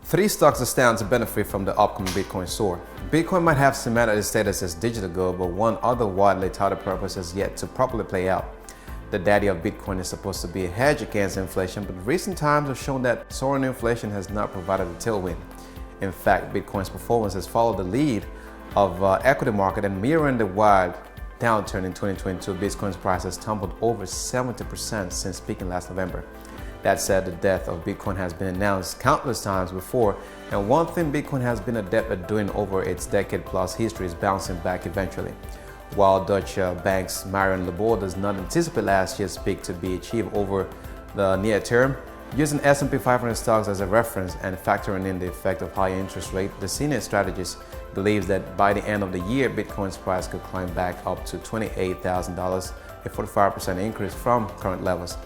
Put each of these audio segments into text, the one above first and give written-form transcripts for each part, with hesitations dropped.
Three stocks that stand to benefit from the upcoming Bitcoin soar. Bitcoin might have cemented its status as digital gold, but one other widely touted purpose has yet to properly play out. The daddy of Bitcoin is supposed to be a hedge against inflation, but recent times have shown that soaring inflation has not provided a tailwind. In fact, Bitcoin's performance has followed the lead of equity market, and mirroring the wild downturn in 2022, Bitcoin's price has tumbled over 70% since peaking last November. That said, the death of Bitcoin has been announced countless times before, and one thing Bitcoin has been adept at doing over its decade-plus history is bouncing back eventually. While Deutsche Bank's Marion Lebor does not anticipate last year's peak to be achieved over the near term, using S&P 500 stocks as a reference and factoring in the effect of higher interest rate, the senior strategist believes that by the end of the year, Bitcoin's price could climb back up to $28,000, a 45% increase from current levels.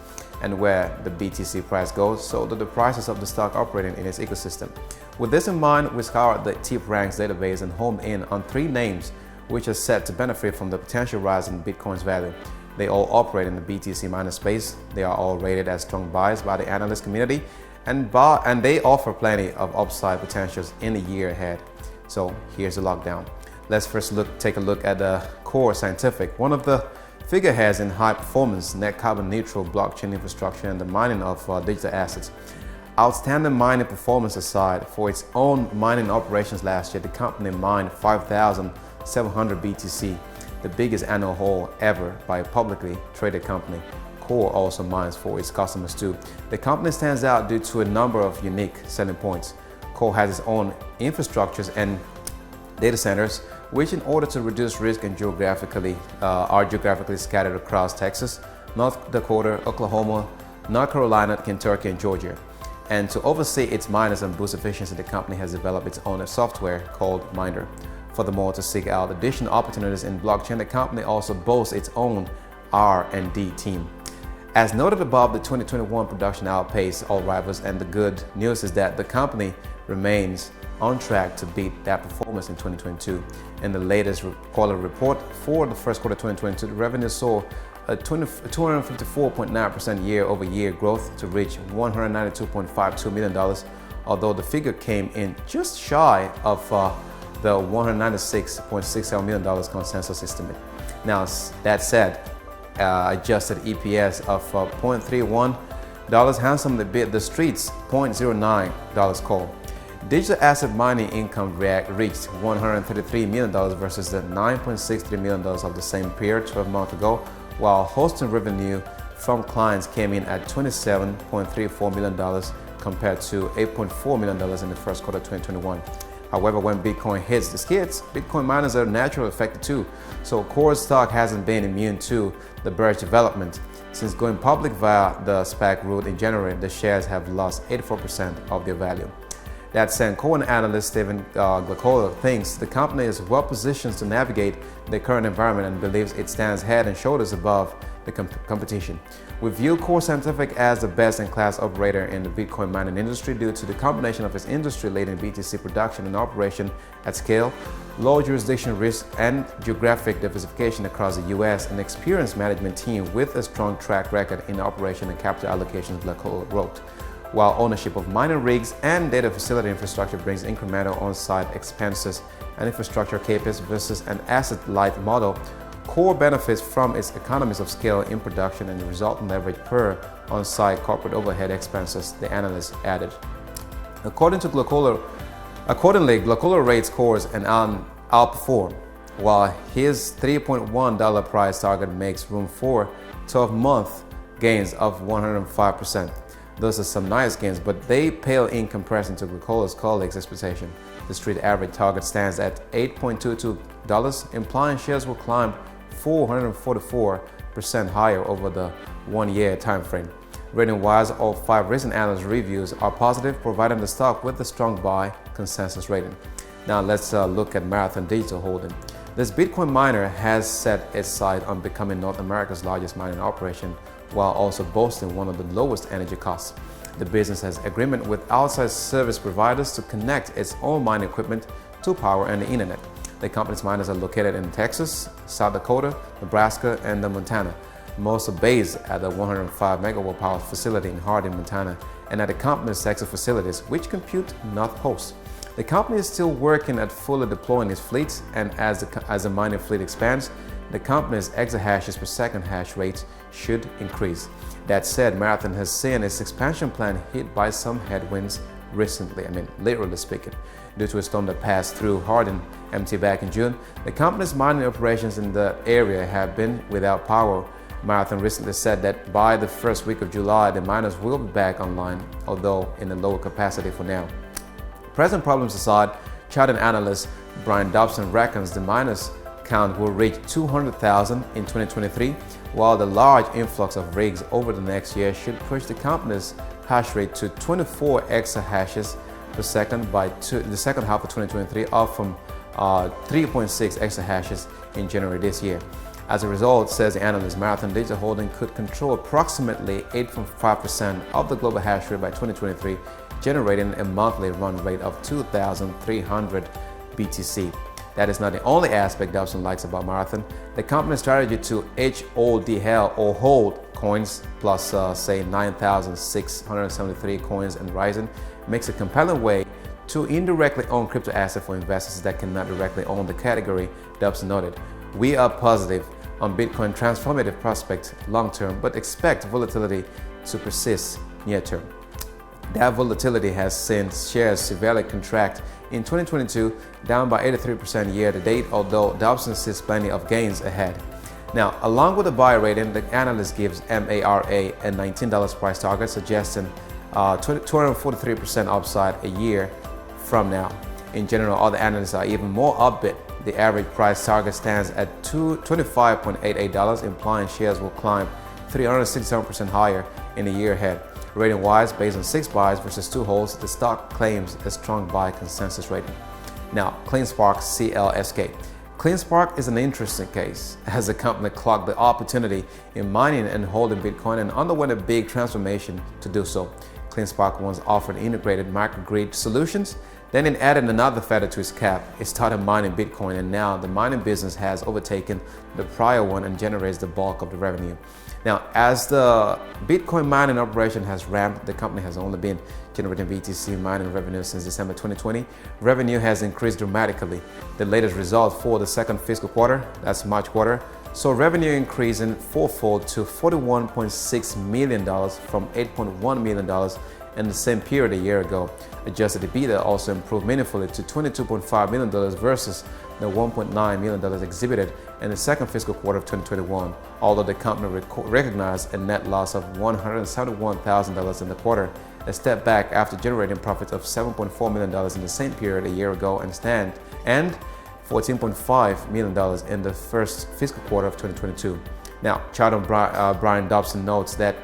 And where the BTC price goes, so do the prices of the stock operating in its ecosystem. With this in mind, we scoured the TipRanks database and homed in on three names which are set to benefit from the potential rise in Bitcoin's value. They all operate in the BTC miner space. They are all rated as strong buys by the analyst community, and they offer plenty of upside potentials in the year ahead. So here's the lockdown. Let's first take a look at the Core Scientific, one of the figureheads in high-performance, net carbon-neutral blockchain infrastructure and the mining of digital assets. Outstanding mining performance aside, for its own mining operations last year, the company mined 5,700 BTC, the biggest annual haul ever by a publicly traded company. Core also mines for its customers too. The company stands out due to a number of unique selling points. Core has its own infrastructures and data centers, which in order to reduce risk and are geographically scattered across Texas, North Dakota, Oklahoma, North Carolina, Kentucky, and Georgia. And to oversee its miners and boost efficiency, the company has developed its own software called Miner. Furthermore, to seek out additional opportunities in blockchain, the company also boasts its own R&D team. As noted above, the 2021 production outpaced all rivals, and the good news is that the company remains on track to beat that performance in 2022. In the latest quarterly report for the first quarter 2022, the revenue saw a 254.9% year-over-year growth to reach $192.52 million, although the figure came in just shy of the $196.67 million consensus estimate. Now, that said, adjusted EPS of $0.31 handsomely beat the street's $0.09 call. Digital asset mining income reached $133 million versus the $9.63 million of the same period 12 months ago, while hosting revenue from clients came in at $27.34 million compared to $8.4 million in the first quarter of 2021. However, when Bitcoin hits the skids, Bitcoin miners are naturally affected too. So Core stock hasn't been immune to the bearish development. Since going public via the SPAC route in January, the shares have lost 84% of their value. That said, Core analyst Stephen Glacola thinks the company is well positioned to navigate the current environment and believes it stands head and shoulders above the competition. We view Core Scientific as the best-in-class operator in the Bitcoin mining industry due to the combination of its industry-leading BTC production and operation at scale, low jurisdiction risk, and geographic diversification across the U.S., an experienced management team with a strong track record in operation and capital allocation, Glacola wrote. While ownership of mining rigs and data facility infrastructure brings incremental on-site expenses and infrastructure CapEx versus an asset-light model, Core benefits from its economies of scale in production and the resultant leverage per on-site corporate overhead expenses, the analyst added. Accordingly, Glacola rates Core's an outperform, while his $3.1 price target makes room for 12-month gains of 105%. Those are some nice gains, but they pale in comparison to Glacola's colleagues' expectation. The street average target stands at $8.22, implying shares will climb 444% higher over the one-year time frame. Rating-wise, all 5 recent analyst reviews are positive, providing the stock with a strong buy consensus rating. Now let's look at Marathon Digital Holding. This Bitcoin miner has set its sight on becoming North America's largest mining operation, while also boasting one of the lowest energy costs. The business has agreement with outside service providers to connect its own mining equipment to power and the internet. The company's miners are located in Texas, South Dakota, Nebraska, and Montana. Most are based at the 105 megawatt power facility in Hardin, Montana, and at the company's Texas facilities, which compute North Host. The company is still working at fully deploying its fleets, and as the mining fleet expands, the company's exahashes per second hash rates should increase. That said, Marathon has seen its expansion plan hit by some headwinds recently, literally speaking. Due to a storm that passed through Hardin MT back in June, the company's mining operations in the area have been without power. Marathon recently said that by the first week of July, the miners will be back online, although in a lower capacity for now. Present problems aside, charting analyst Brian Dobson reckons the miners count will reach 200,000 in 2023, while the large influx of rigs over the next year should push the company's hash rate to 24 exahashes per second by the second half of 2023, up from 3.6 exahashes in January this year. As a result, says the analyst, Marathon Digital Holding could control approximately 8.5% of the global hash rate by 2023, generating a monthly run rate of 2,300 BTC. That is not the only aspect Dobson likes about Marathon. The company's strategy to HODL or hold coins plus say 9,673 coins and rising makes a compelling way to indirectly own crypto asset for investors that cannot directly own the category. Dobson noted, "We are positive on Bitcoin transformative prospects long term, but expect volatility to persist near term." That volatility has seen shares severely contract in 2022, down by 83% year to date, although Dobson sees plenty of gains ahead. Now, along with the buy rating, the analyst gives MARA a $19 price target, suggesting 243% upside a year from now. In general, other analysts are even more upbeat. The average price target stands at $25.88, implying shares will climb 367% higher in the year ahead. Rating-wise, based on 6 buys versus 2 holds, the stock claims a strong buy consensus rating. Now, CleanSpark CLSK. CleanSpark is an interesting case, as the company clocked the opportunity in mining and holding Bitcoin and underwent a big transformation to do so. CleanSpark once offered integrated microgrid solutions, then it added another feather to its cap. It started mining Bitcoin, and now the mining business has overtaken the prior one and generates the bulk of the revenue. Now, as the Bitcoin mining operation has ramped, the company has only been generating BTC mining revenue since December 2020. Revenue has increased dramatically. The latest result for the second fiscal quarter, that's March quarter, saw revenue increasing fourfold to $41.6 million from $8.1 million in the same period a year ago. Adjusted EBITDA also improved meaningfully to $22.5 million versus the $1.9 million exhibited in the second fiscal quarter of 2021, although the company recognized a net loss of $171,000 in the quarter, a step back after generating profits of $7.4 million in the same period a year ago and $14.5 million in the first fiscal quarter of 2022. Now, Charter Brian Dobson notes that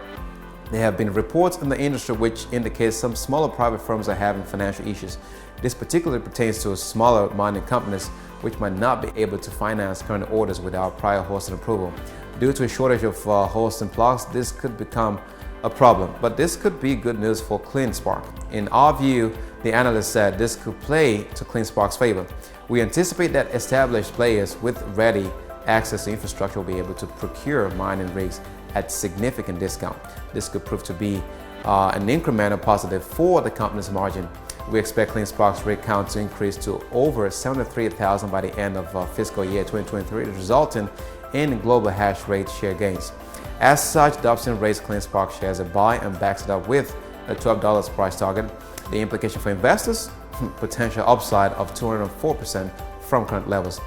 there have been reports in the industry which indicate some smaller private firms are having financial issues. This particularly pertains to smaller mining companies which might not be able to finance current orders without prior hosting approval. Due to a shortage of hosting blocks, this could become a problem, but this could be good news for CleanSpark. In our view, the analyst said this could play to CleanSpark's favor. We anticipate that established players with ready access to infrastructure will be able to procure mining rigs at significant discount. This could prove to be an incremental positive for the company's margin. We expect CleanSpark's rig count to increase to over 73,000 by the end of fiscal year 2023, resulting in global hash rate share gains. As such, Dobson raised CleanSpark shares a buy and backs it up with a $12 price target. The implication for investors? Potential upside of 204% from current levels.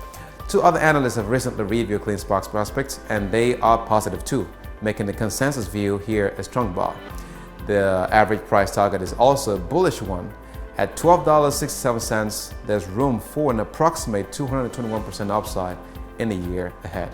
2 other analysts have recently reviewed CleanSpark's prospects, and they are positive too, making the consensus view here a strong buy. The average price target is also a bullish one. At $12.67, there's room for an approximate 221% upside in the year ahead.